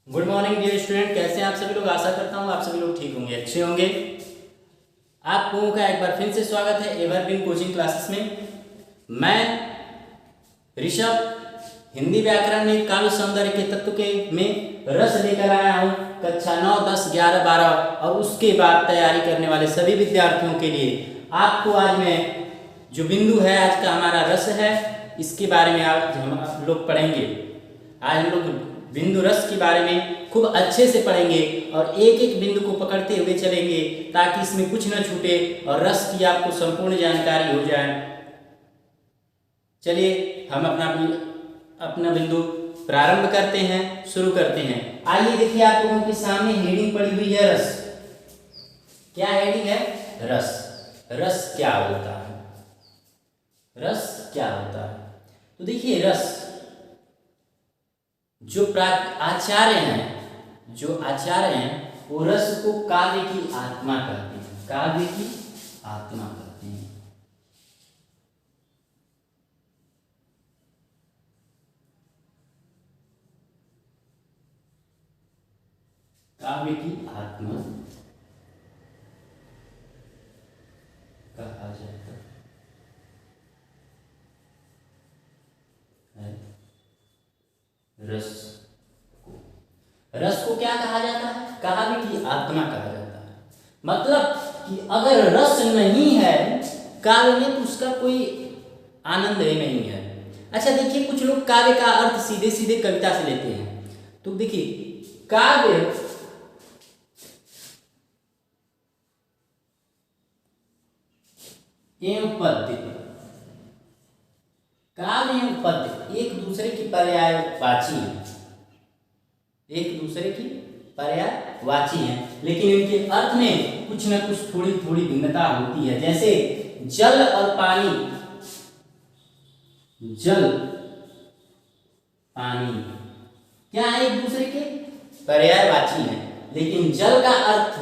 Good morning dear student, कैसे हैं आप सभी लोग। आशा करता हूँ आप सभी लोग ठीक होंगे, अच्छे होंगे। आप लोगों का एक बार फिर से स्वागत है एवरग्रीन कोचिंग क्लासेस में। मैं ऋषभ हिंदी व्याकरण में काव्य सौंदर्य के तत्व के में रस लेकर आया हूँ कक्षा 9, 10, 11, 12 और उसके बाद तैयारी करने वाले सभी विद्यार्थियों के लिए। आपको आज मैं जो बिंदु है, आज का हमारा रस है, इसके बारे में आज हम लोग पढ़ेंगे। आज हम लोग बिंदु रस के बारे में खूब अच्छे से पढ़ेंगे और एक एक बिंदु को पकड़ते हुए चलेंगे ताकि इसमें कुछ न छूटे और रस की आपको संपूर्ण जानकारी हो जाए। चलिए हम अपना बिंदु प्रारंभ करते हैं, शुरू करते हैं। आइए देखिए, आप लोगों के सामने हेडिंग पड़ी हुई है रस। क्या हेडिंग है? रस। रस क्या होता है? रस क्या होता है? तो देखिए, रस जो आचार्य हैं वो रस को काव्य की आत्मा कहते हैं। काव्य की आत्मा कहते हैं। काव्य की आत्मा कहा जाता है रस को क्या कहा जाता है? काव्य की आत्मा कहा जाता है। मतलब कि अगर रस नहीं है काव्य में तो उसका कोई आनंद ही नहीं है। अच्छा देखिए, कुछ लोग काव्य का अर्थ सीधे सीधे कविता से लेते हैं। तो देखिए, काव्य एवं पद्य, काव्य एवं पद्य एक दूसरे की पर्यायवाची है, एक दूसरे की पर्यायवाची है, लेकिन इनके अर्थ में कुछ न कुछ थोड़ी थोड़ी भिन्नता होती है। जैसे जल और पानी, जल पानी क्या है? एक दूसरे के पर्यायवाची है, लेकिन जल का अर्थ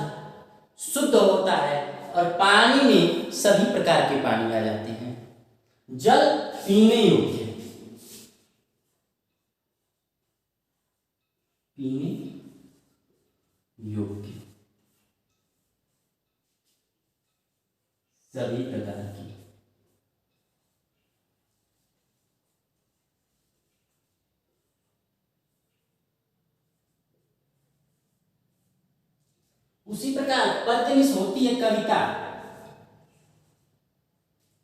शुद्ध होता है और पानी में सभी प्रकार के पानी आ जाते हैं। जल पीने योग्य, पीने योग्य सभी प्रकार की। उसी प्रकार पद्य होती है कविता।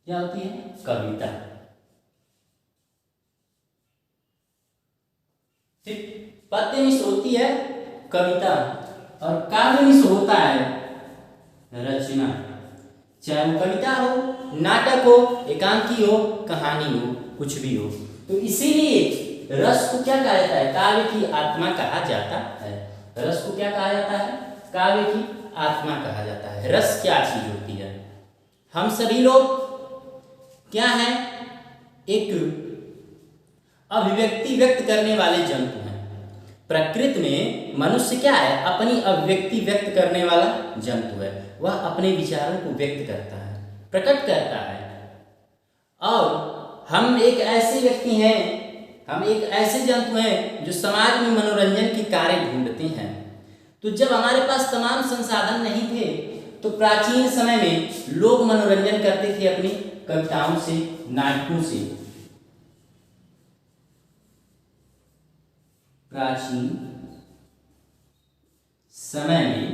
क्या होती है? कविता। ठीक, पद्य होती है कविता और काव्य होता है रचना। चाहे वो कविता हो, नाटक हो, एकांकी हो, कहानी हो, कुछ भी हो। तो इसीलिए रस को क्या कहा जाता है? काव्य की आत्मा कहा जाता है। रस को क्या कहा जाता है? काव्य की आत्मा कहा जाता है। रस क्या चीज होती है? हम सभी लोग क्या है? एक अभिव्यक्ति व्यक्त करने वाले जंतु हैं। प्रकृति में मनुष्य क्या है? अपनी अभिव्यक्ति व्यक्त करने वाला जंतु है। वह अपने विचारों को व्यक्त करता है, प्रकट करता है। और हम एक ऐसे व्यक्ति हैं, हम एक ऐसे जंतु हैं जो समाज में मनोरंजन के कार्य ढूंढते हैं। तो जब हमारे पास तमाम संसाधन नहीं थे तो प्राचीन समय में लोग मनोरंजन करते थे अपनी कविताओं से, नाटकों से। प्राचीन समय में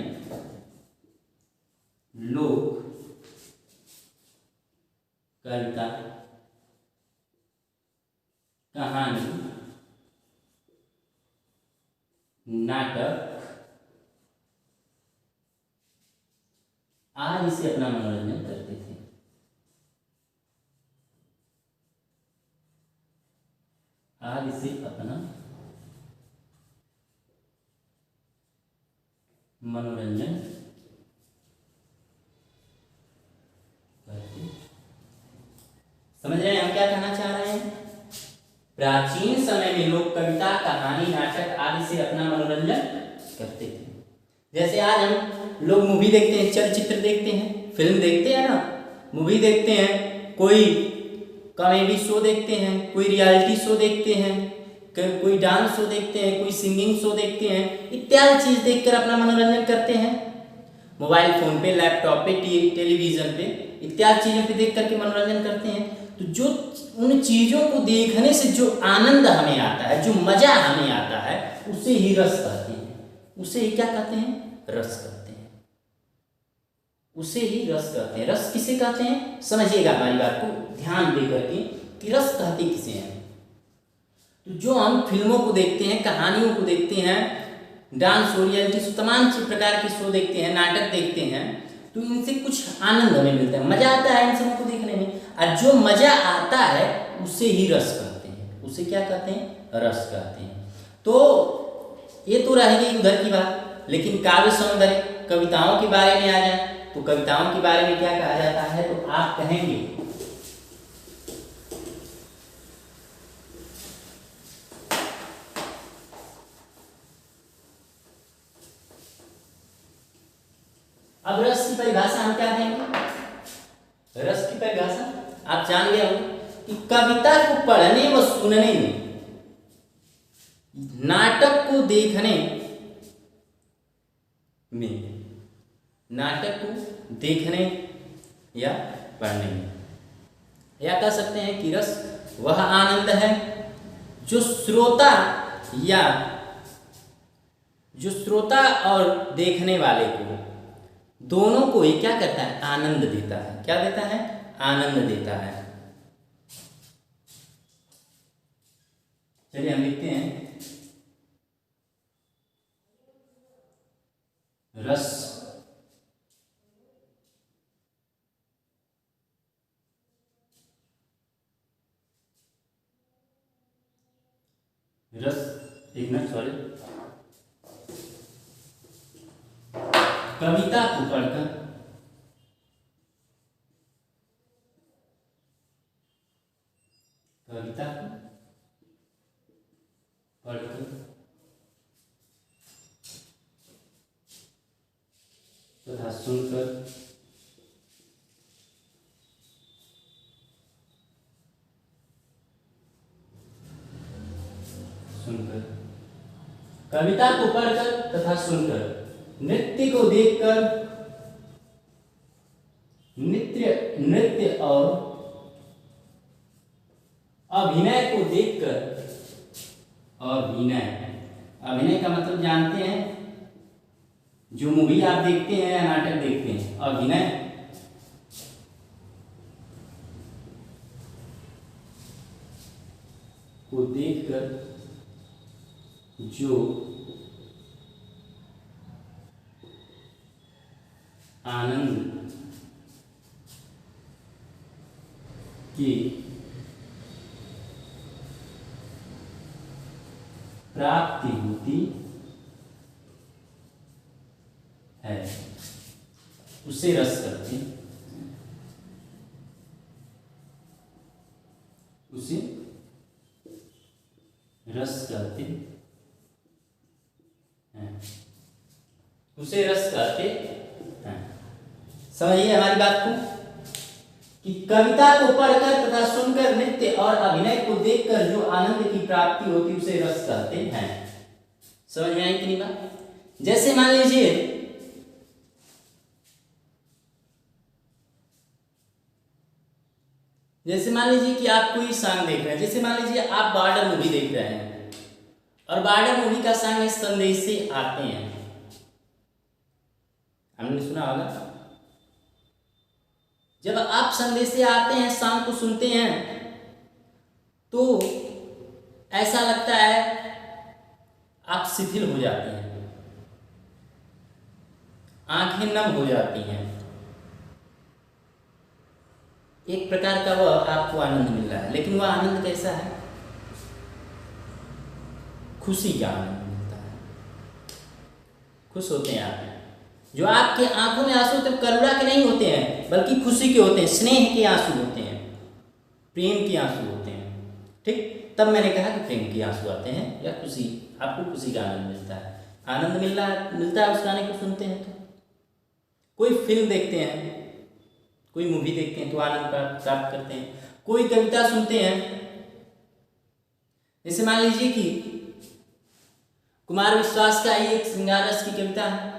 लोग कविता, कहानी, नाटक आदि से अपना मनोरंजन करते थे। आदि से अपना मनोरंजन करते। समझ रहे हैं हम क्या कहना चाह रहे हैं? प्राचीन समय में लोग कविता, कहानी, नाटक आदि से अपना मनोरंजन करते थे। जैसे आज हम लोग मूवी देखते हैं, चलचित्र देखते हैं, फिल्म देखते हैं ना, मूवी देखते हैं, कोई कॉमेडी शो देखते हैं, कोई रियलिटी शो देखते हैं, कोई डांस शो देखते हैं, कोई सिंगिंग शो देखते हैं, इत्यादि चीज देखकर अपना मनोरंजन करते हैं। मोबाइल फोन पे, लैपटॉप पे, टेलीविजन पे इत्यादि चीजों पे देख करके मनोरंजन करते हैं। तो जो उन चीजों को देखने से जो आनंद हमें आता है, जो मजा हमें आता है, उसे ही रस कहते हैं। उसे ही क्या कहते हैं? रस कहते हैं। उसे ही रस कहते हैं। रस किसे कहते हैं? समझिएगा हमारी बात को ध्यान दे करके कि रस कहते किसे हैं। तो जो हम फिल्मों को देखते हैं, कहानियों को देखते हैं, डांस शो, रियलिटी शो, तमाम प्रकार के शो देखते हैं, नाटक देखते हैं, तो इनसे कुछ आनंद हमें मिलता है, मजा आता है इन सबों को देखने में। और जो मजा आता है उसे ही रस कहते हैं। उसे क्या कहते हैं? रस कहते हैं। तो ये तो रह गई उधर की बात। लेकिन काव्य सौंदर्य, कविताओं के बारे में आ जाए तो कविताओं के बारे में क्या कहा जाता है? तो आप कहेंगे अब रस की परिभाषा हम क्या देंगे? रस की परिभाषा आप जान गए हो कि कविता को पढ़ने व सुनने में, नाटक को देखने में, नाटक को देखने या पढ़ने में, या कह सकते हैं कि रस वह आनंद है जो श्रोता और देखने वाले को, दोनों को ही क्या करता है? आनंद देता है। क्या देता है? आनंद देता है। चलिए हम लिखते हैं रस रस एक मिनट सॉरी कविता को पढ़कर तथा सुनकर कविता को पढ़कर तथा सुनकर, नृत्य को देखकर, नृत्य और अभिनय को देखकर, अभिनय का मतलब जानते हैं? जो मूवी आप देखते हैं या नाटक देखते हैं, अभिनय को देखकर जो आनंद की प्राप्ति होती है उसे रस कहते हैं। उसे रस कहते हैं। उसे रस कहते हैं। समझिए हमारी बात को कि कविता को पढ़कर तथा सुनकर, नृत्य और अभिनय को देखकर जो आनंद की प्राप्ति होती उसे रस कहते हैं। समझ में आई कि नहीं बात? जैसे मान लीजिए कि आप कोई सॉन्ग देख रहे हैं। जैसे मान लीजिए आप बॉर्डर मूवी देख रहे हैं और बॉर्डर मूवी का सॉन्ग है संदेश से आते हैं, हमने सुना होगा। जब आप संदेश से आते हैं सॉन्ग को सुनते हैं तो ऐसा लगता है आप शिथिल हो जाते हैं, आंखें नम हो जाती हैं। एक प्रकार का वह आपको आनंद मिल रहा है, लेकिन वह आनंद कैसा है? खुशी का आनंद मिलता है। खुश होते हैं आप। जो आपके आंखों में आंसू होते हैं करुणा के नहीं होते हैं, बल्कि खुशी के होते हैं, स्नेह के आंसू होते हैं, प्रेम के आंसू होते हैं। ठीक, तब मैंने कहा कि प्रेम के आंसू आते हैं या खुशी, आपको खुशी का आनंद मिलता है। आनंद मिलता है उस गाने को सुनते हैं। तो कोई फिल्म देखते हैं, कोई मूवी देखते हैं तो आनंद प्राप्त करते हैं। कोई कविता सुनते हैं जैसे मान लीजिए कि कुमार विश्वास का ही एक श्रृंगार रस की कविता है।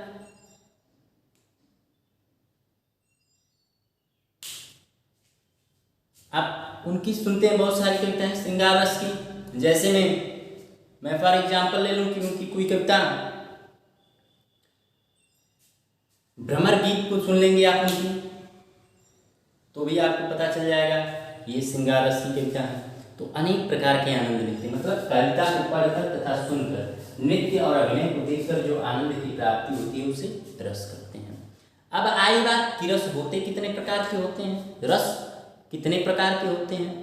आप उनकी सुनते हैं बहुत सारी कविताएं श्रृंगार रस की। जैसे मैं फॉर एग्जाम्पल ले लूं कि उनकी कोई कविता भ्रमर गीत को सुन लेंगे आप उनकी, तो भी आपको पता चल जाएगा ये श्रृंगार रस की कविता है। तो अनेक प्रकार के आनंद मिलते हैं, मतलब कविता को पढ़कर तथा सुनकर, नृत्य और अभिनय को देखकर जो आनंद की प्राप्ति होती है उसे रस कहते हैं। अब आई बात कि रस होते कितने प्रकार के होते हैं, रस कितने प्रकार के होते हैं।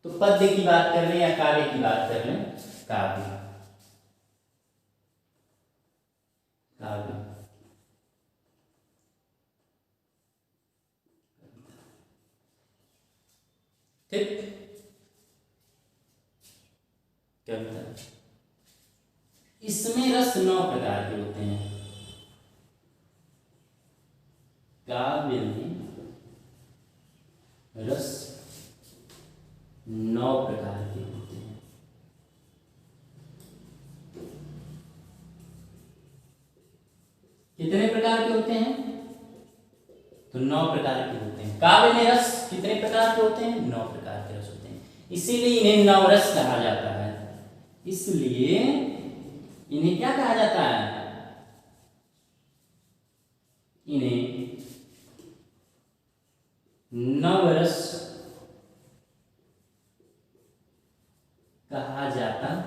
तो पद्य की बात कर लें या काव्य की बात कर लें, काव्य काव्य ठीक, कविता इसमें रस 9 प्रकार के होते हैं। काव्य में रस 9 प्रकार के होते हैं। कितने प्रकार के होते हैं, तो 9 प्रकार के होते हैं। काव्य में रस कितने प्रकार के होते हैं, 9 प्रकार के रस होते हैं। इसीलिए इन्हें नवरस कहा जाता है। इसलिए इन्हें क्या कहा जाता है, इन्हें नवरस कहा जाता है।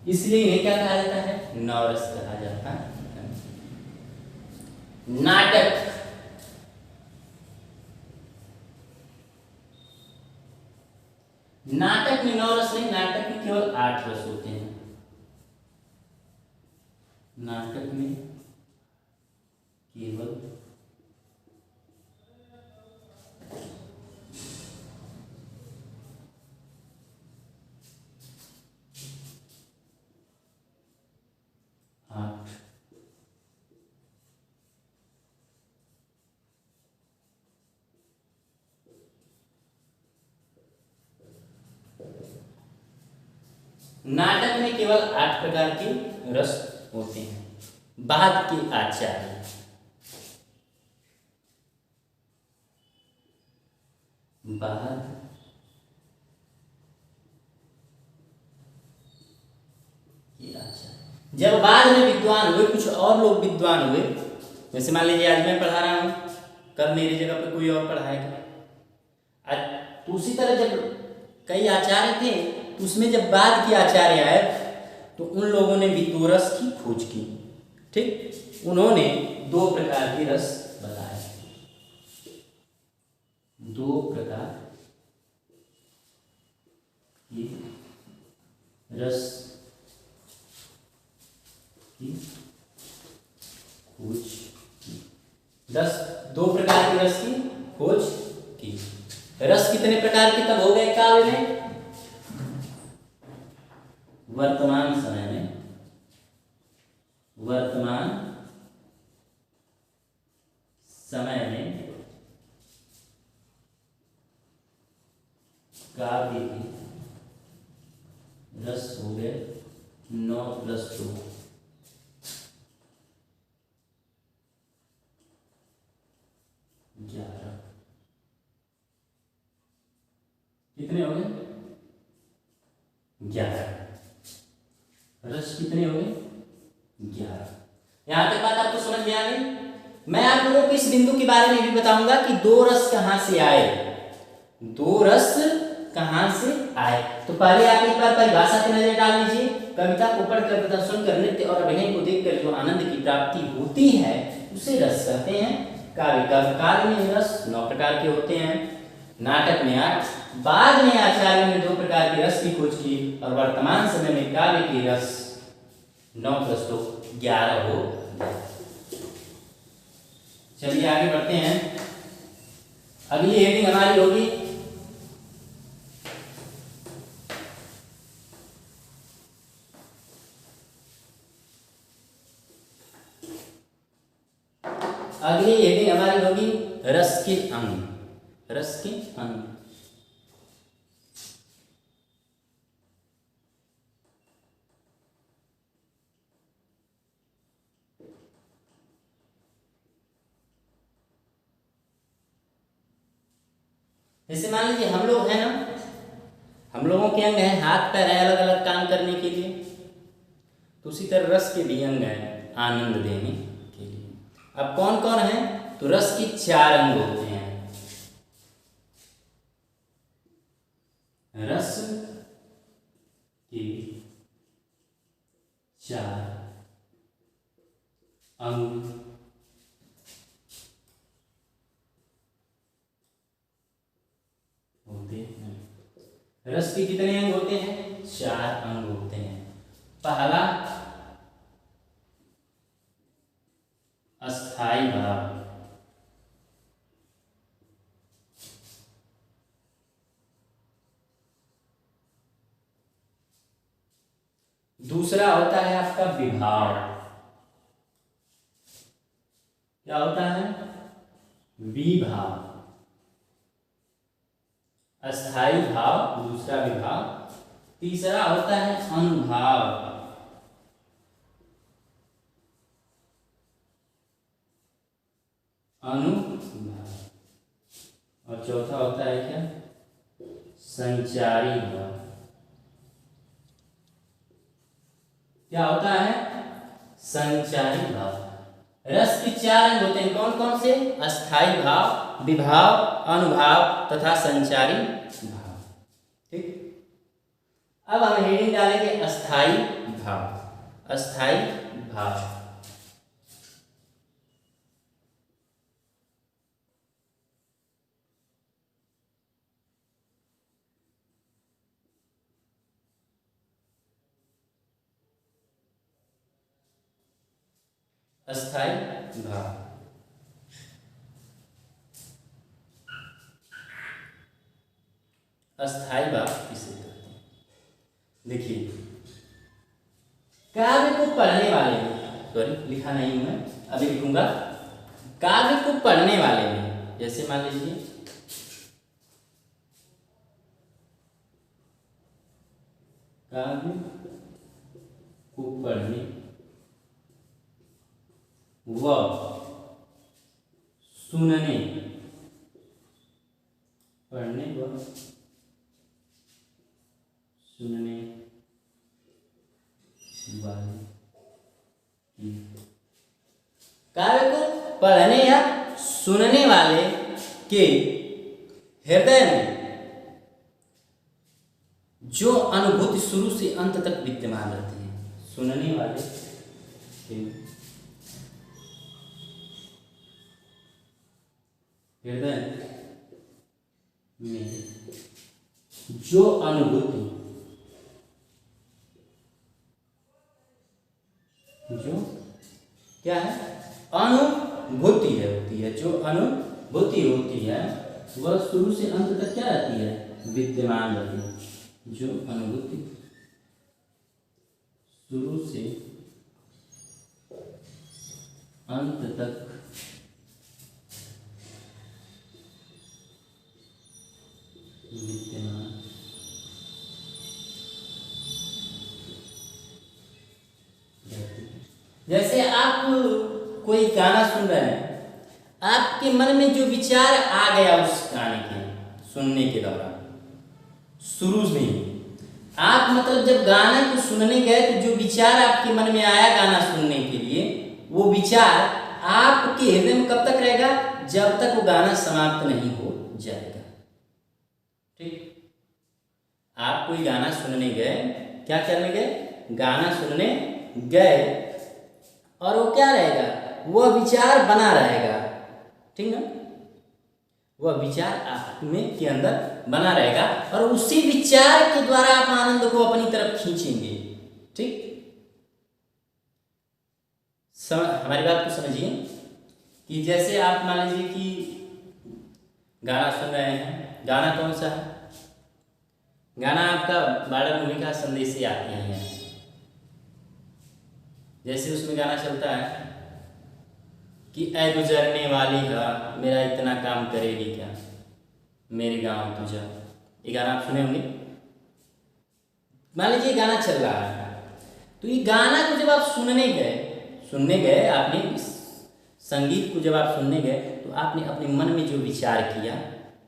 इसलिए इन्हें क्या कहा जाता है, नवरस कहा जाता है। नाटक नाटक में 9 रस नहीं, नाटक में केवल 8 रस होते हैं। नाटक में केवल 8 नाटक में केवल 8 प्रकार के रस होते हैं। बाद के आचार्य जब बाद में विद्वान हुए, कुछ और लोग विद्वान हुए, जैसे मान लीजिए आज मैं पढ़ा रहा हूं, कल मेरी जगह पे कोई और पढ़ाएगा। तो उसी तरह जब कई आचार्य थे, तो उसमें जब बाद के आचार्य आए तो उन लोगों ने भी 2 रस की खोज की। ठीक, उन्होंने 2 प्रकार के रस बताए, 2 प्रकार के रस की खोज की। 2 प्रकार के रस की खोज की। रस कितने प्रकार के तब हो गए काव्य में, वर्तमान समय में काव्य के रस हो गए 9 + 2 11। कितने हो गए, 11 रस कितने हो गए, 11। यहां तक बात आपको समझ में आ गई। मैं आप लोगों को इस बिंदु के बारे में भी बताऊंगा कि 2 रस कहां से आए, 2 रस कहां से आए। तो पहले आप एक बार परिभाषा पे नजर डाल लीजिए। कविता को पढ़कर तथा सुनकर, नृत्य और अभिनय को देखकर जो आनंद की प्राप्ति होती है उसे रस कहते हैं। काव्य में रस 9 प्रकार के होते हैं, नाटक में 8, बाद में आचार्य ने 2 प्रकार के रस की खोज की, और वर्तमान समय में काव्य के रस 9 + 2 11 हो गए। चलिए आगे बढ़ते हैं। अगली हेडिंग हमारी होगी रस के अंग। रस के अंग जैसे मान लीजिए हम लोग हैं ना, हम लोगों के अंग हैं, हाथ पैर हैं अलग अलग काम करने के लिए, तो उसी तरह रस के भी अंग हैं आनंद देने के लिए। अब कौन कौन है, तो रस के 4 अंग होते हैं। रस के 4 अंग होते हैं। रस के कितने अंग होते हैं, 4 अंग होते हैं। पहला अस्थाई भाव, दूसरा होता है आपका विभाव। क्या होता है, विभाव। अस्थाई भाव, दूसरा विभाव। तीसरा होता है अनुभाव। अनुभाव। और चौथा होता है क्या, संचारी भाव। क्या होता है, संचारी भाव। रस के 4 अंग होते हैं, कौन कौन से, अस्थाई भाव, विभाव, अनुभाव तथा संचारी भाव। ठीक, अब हम हेडिंग डालेंगे अस्थाई भाव। अस्थाई भाव, अस्थाई भाव। अस्थाई भाव किसे कहते हैं, देखिए काव्य को पढ़ने वाले में, सॉरी लिखा नहीं हूं मैं, अभी लिखूंगा। काव्य को पढ़ने वाले में, जैसे मान लीजिए काव्य को पढ़ने व सुनने, पढ़ने व सुनने वाले, काव्य को पढ़ने या सुनने वाले के हृदय में जो अनुभूति शुरू से अंत तक विद्यमान रहती है, सुनने वाले के हृदय में जो अनुभूति, जो क्या है, अनुभूति है, होती है, जो अनुभूति होती है वह शुरू से अंत तक क्या रहती है, विद्यमान रहती है। जो अनुभूति शुरू से अंत तक विद्यमान, जैसे आप कोई गाना सुन रहे हैं, आपके मन में जो विचार आ गया उस गाने के सुनने के दौरान, शुरू में आप मतलब जब गाने को सुनने गए तो जो विचार आपके मन में आया गाना सुनने के लिए, वो विचार आपके हृदय में कब तक रहेगा, जब तक वो गाना समाप्त नहीं हो जाएगा। ठीक, आप कोई गाना सुनने गए, क्या करने गए, गाना सुनने गए, और वो क्या रहेगा, वह विचार बना रहेगा। ठीक ना, वह विचार आप में के अंदर बना रहेगा और उसी विचार के द्वारा आप आनंद को अपनी तरफ खींचेंगे। ठीक, हमारी बात को समझिए कि जैसे आप मान लीजिए कि गाना सुन रहे हैं, गाना कौन सा है, गाना आपका बालक मूवी का संदेश से आते हैं। जैसे उसमें गाना चलता है कि ऐ गुजरने वाली का मेरा इतना काम करेगी क्या, मेरे गांव तुझा, ये गाना आप सुने होंगे। मान लीजिए गाना चल रहा है, तो ये गाना को जब आप सुनने गए आपने इस संगीत को जब आप सुनने गए, तो आपने अपने मन में जो विचार किया,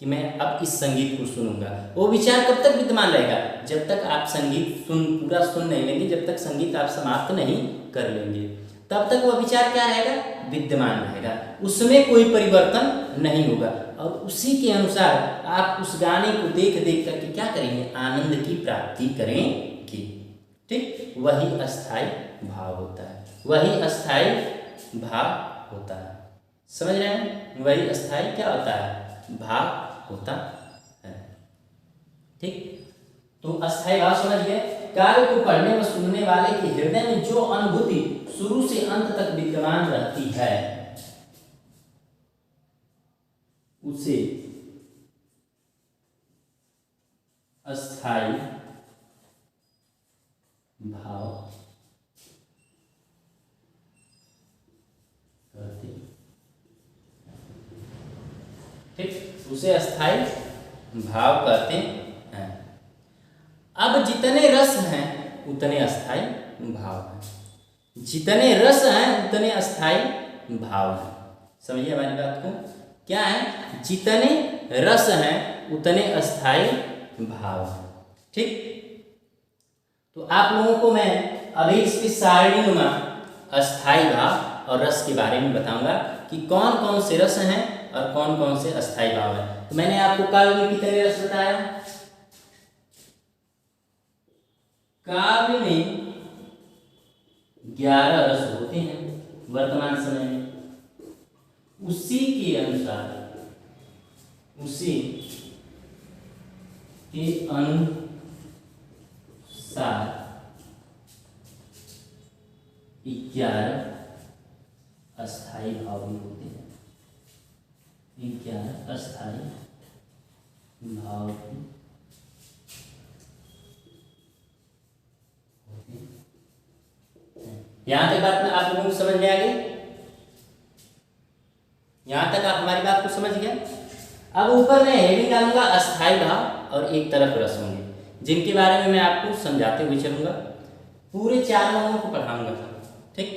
कि मैं अब इस संगीत को सुनूंगा। वो विचार कब तक विद्यमान रहेगा? जब तक आप संगीत पूरा सुन नहीं लेंगे, जब तक संगीत आप समाप्त नहीं कर लेंगे, तब तक वह विचार क्या रहेगा? विद्यमान रहेगा, उसमें कोई परिवर्तन नहीं होगा। और उसी के अनुसार आप उस गाने को देख देख करके क्या करेंगे? आनंद की प्राप्ति करेंगे। ठीक, वही अस्थाई भाव होता है, वही अस्थाई भाव होता है। समझ रहे हैं? वही अस्थाई क्या होता है? भाव होता है। ठीक, तो अस्थाई भाव समझ गए। कार्य को पढ़ने व सुनने वाले के हृदय में जो अनुभूति शुरू से अंत तक विद्यमान रहती है उसे अस्थाई भाव कहते हैं। ठीक, उसे अस्थाई भाव कहते हैं। अब जितने रस हैं उतने अस्थाई भाव हैं, जितने रस हैं उतने अस्थाई भाव हैं। समझिए हमारी बात को, क्या है? जितने रस हैं उतने अस्थाई भाव हैं। ठीक, तो आप लोगों को मैं अभी इसकी सारणीनुमा अस्थाई भाव और रस के बारे में बताऊंगा कि कौन कौन से रस हैं और कौन कौन से अस्थाई भाव हैं। तो मैंने आपको काव्य में कितने रस बताया? काव्य में 11 रस होते हैं वर्तमान समय में। उसी के अनुसार, उसी के अनुसार 11 अस्थाई भाव भी होते हैं। 11 अस्थाई भाव भी होते हैं। यहां तक बात में आप लोगों को समझ में आ गई? यहां तक आप हमारी बात को समझ गए? अब ऊपर मैं हेडिंग डालूंगा अस्थाई भाव और एक तरफ रस होंगे, जिनके बारे में मैं आपको समझाते हुए चलूंगा, पूरे 4 लोगों को पढ़ाऊंगा। ठीक,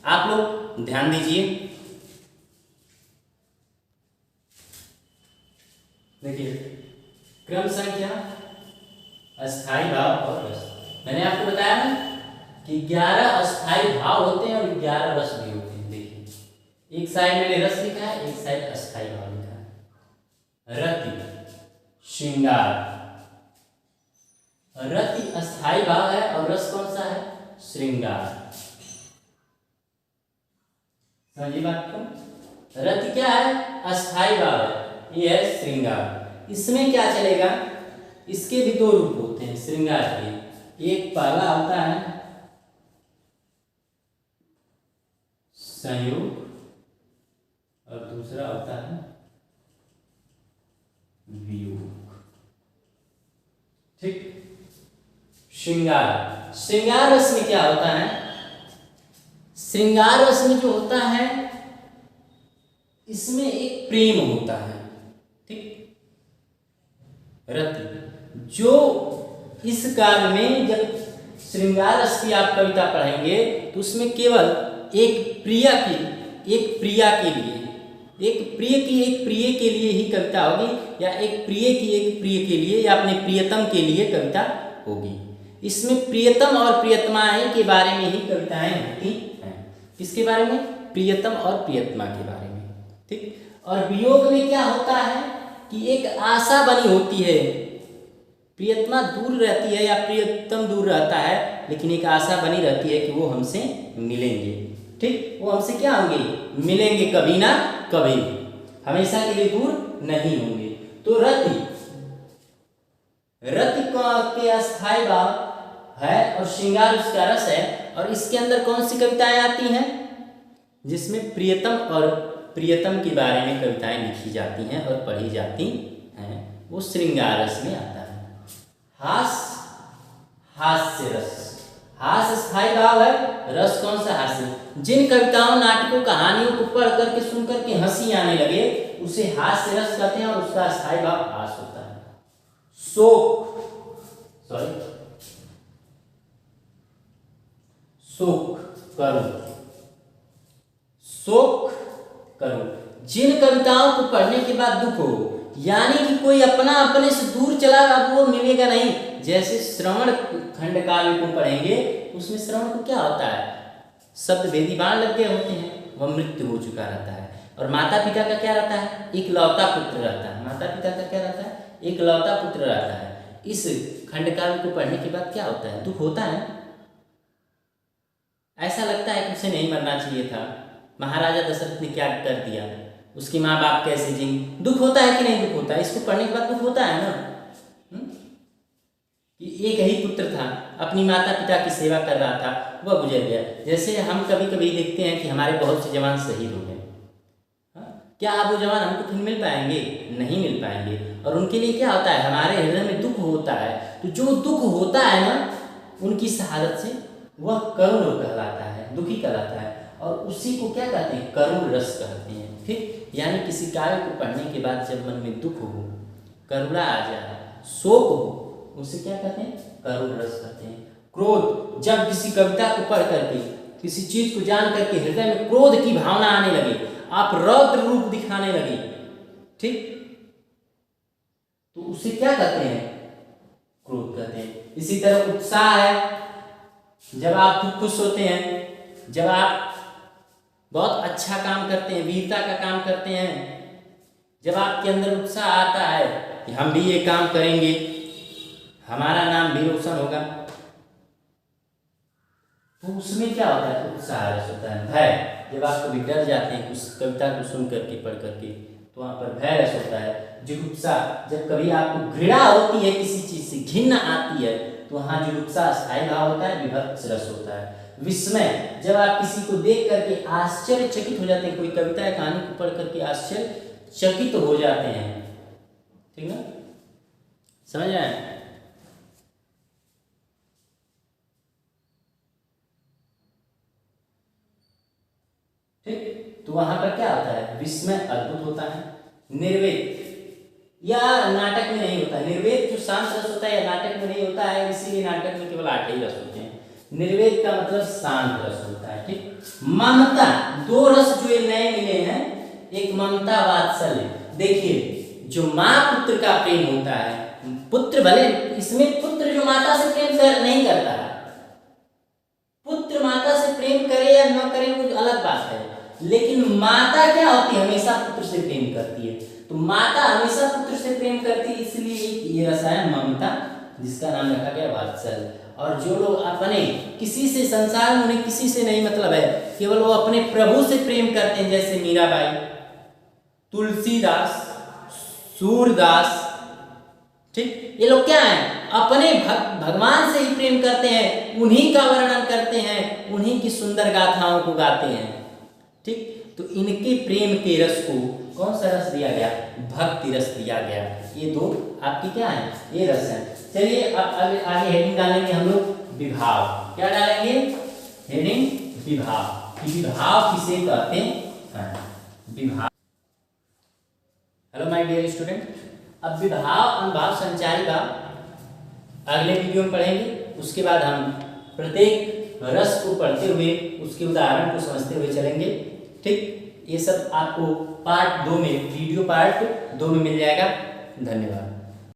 आप लोग ध्यान दीजिए। देखिए, क्रम संख्या अस्थाई भाव और रस। मैंने आपको बताया ना कि 11 अस्थाई भाव होते हैं और 11 रस भी होते हैं। देखिए, एक साइड मैंने रस लिखा है, एक साइड अस्थाई भाव लिखा है। रति, श्रृंगार। रति अस्थाई भाव है और रस कौन सा है? श्रृंगार। समझिए बात को। रति क्या है? अस्थाई भाव है, ये है श्रृंगार। इसमें क्या चलेगा? इसके भी 2 रूप होते हैं श्रृंगार के। एक पहला होता है संयोग और दूसरा होता है वियोग। ठीक, श्रृंगार। श्रृंगार रस में क्या होता है? श्रृंगार रस में जो होता है इसमें एक प्रेम होता है। ठीक, रति जो इस काल में जब श्रृंगार रस की आप कविता पढ़ेंगे तो उसमें केवल एक प्रिय के लिए ही कविता होगी, या एक प्रिय के लिए, या अपने प्रियतम के लिए कविता होगी। इसमें प्रियतम और प्रियतमाएं के बारे में ही कविताएं होती हैं। किसके बारे में? प्रियतम और प्रियतमा के बारे में। ठीक, और वियोग में क्या होता है कि एक आशा बनी होती है। प्रियतमा दूर रहती है या प्रियतम दूर रहता है, लेकिन एक आशा बनी रहती है कि वो हमसे मिलेंगे। ठीक, वो हमसे क्या होंगे? मिलेंगे, कभी ना कभी, हमेशा के लिए दूर नहीं होंगे। तो रति के अस्थाई भाव है और श्रृंगार उसका रस है। और इसके अंदर कौन सी कविताएं आती हैं? जिसमें प्रियतम और प्रियतम के बारे में कविताएं लिखी जाती हैं और पढ़ी जाती हैं, वो श्रृंगार रस में आता है। हास्य रस। हास्य स्थायी भाव है, रस कौन सा? हास्य। जिन कविताओं, नाटकों, कहानियों को पढ़ करके सुन करके हंसी आने लगे उसे हास्य रस कहते हैं और उसका स्थायी भाव हास होता है। शोक करो। जिन कविताओं को पढ़ने के बाद दुख हो, यानी कि कोई अपना अपने से दूर चला, अब वो मिलेगा नहीं। जैसे श्रवण खंड काव्य को पढ़ेंगे, उसमें श्रवण को क्या होता है, शब्द भेदी बाण लग गए होते हैं, वह मृत्यु हो चुका रहता है। और माता पिता का क्या रहता है, इकलौता पुत्र रहता है। माता पिता का क्या रहता है, इकलौता पुत्र रहता है। इस खंड काव्य को पढ़ने के बाद क्या होता है, दुख होता है। ऐसा लगता है कि उसे नहीं मरना चाहिए था, महाराजा दशरथ ने क्या कर दिया, उसके माँ बाप कैसे जिएंगे। दुख होता है कि नहीं दुख होता है, इसको पढ़ने के बाद दुख होता है ना। कि एक ही पुत्र था, अपनी माता पिता की सेवा कर रहा था, वह गुजर गया। जैसे हम कभी कभी देखते हैं कि हमारे बहुत से जवान शहीद हो गए, क्या आप वो जवान हमको फिर मिल पाएंगे, नहीं मिल पाएंगे। और उनके लिए क्या होता है, हमारे हृदय में दुख होता है। तो जो दुख होता है ना उनकी शहादत से, वह करुण कहलाता है, दुखी कहलाता है। और उसी को क्या कहते हैं, करुण रस कहते हैं। ठीक, यानी किसी कार्य को पढ़ने के बाद जब मन में दुख हो, करुणा आ जाए, शोक हो, उसे क्या कहते हैं, करुण रस कहते हैं। क्रोध, जब किसी कविता को पढ़ करके, किसी चीज को जान करके हृदय में क्रोध की भावना आने लगे, आप रौद्र रूप दिखाने लगे, ठीक, तो उसे क्या कहते हैं, क्रोध कहते हैं। इसी तरह उत्साह है, जब आप खुश होते हैं, जब आप बहुत अच्छा काम करते हैं, वीरता का काम करते हैं, जब आपके अंदर उत्साह आता है कि हम भी ये काम करेंगे, हमारा नाम भी रोशन होगा, तो उसमें क्या होता है, उत्साह रस होता है। भय, जब आप कभी डर जाते हैं उस कविता को सुन करके, पढ़ करके, तो वहाँ पर भय रस होता है। जुगुप्सा, जब कभी आपको घृणा होती है, किसी चीज से घृणा आती है, तो वहाँ जुगुप्सा स्थायी भाव होता है, विभत्स रस होता है। विस्मय, जब आप किसी को देख करके आश्चर्यचकित हो जाते हैं, कोई कविता या कहानी को पढ़ करके आश्चर्यचकित हो जाते हैं, ठीक ना, समझ आए। ठीक, तो वहां पर क्या होता है, विस्मय, अद्भुत होता है। निर्वेद, या नाटक में नहीं होता है, निर्वेद जो शांत रस होता है या नाटक में नहीं होता है, इसीलिए नाटक में केवल 8 ही रस होते हैं। निर्वेद का मतलब शांत रस होता है। ठीक, ममता, 2 रस जो नए मिले हैं, एक ममता, वात्सल्य। देखिए, जो माँ पुत्र का प्रेम होता है, पुत्र भले, इसमें पुत्र जो माता से प्रेम नहीं करता है, पुत्र माता से प्रेम करे या न करे वो अलग बात है, लेकिन माता क्या होती है, हमेशा पुत्र से प्रेम करती है। तो माता हमेशा पुत्र से प्रेम करती है, इसलिए ये रस है ममता, जिसका नाम रखा गया वात्सल्य। और जो लोग अपने किसी से, संसार में उन्हें किसी से नहीं मतलब है, केवल वो अपने प्रभु से प्रेम करते हैं, जैसे मीराबाई, तुलसीदास, सूरदास, ठीक, ये लोग क्या हैं, अपने भगवान से ही प्रेम करते हैं, उन्हीं का वर्णन करते हैं, उन्हीं की सुंदर गाथाओं को गाते हैं। ठीक, तो इनके प्रेम के रस को कौन सा रस दिया गया, भक्ति रस दिया गया। ये 2 आपकी क्या है, ये रस है। चलिए अब आगे हेडिंग डालेंगे हम लोग, विभाव। क्या डालेंगे, हेडिंग विभाव। विभाव किसे कहते हैं, विभाव। हेलो माय डियर स्टूडेंट, अब विभाव, अनुभाव, संचारी भाव अगले वीडियो में पढ़ेंगे। उसके बाद हम प्रत्येक रस को पढ़ते हुए उसके उदाहरण को समझते हुए चलेंगे। ठीक, ये सब आपको पार्ट 2 में, वीडियो पार्ट 2 में मिल जाएगा। धन्यवाद।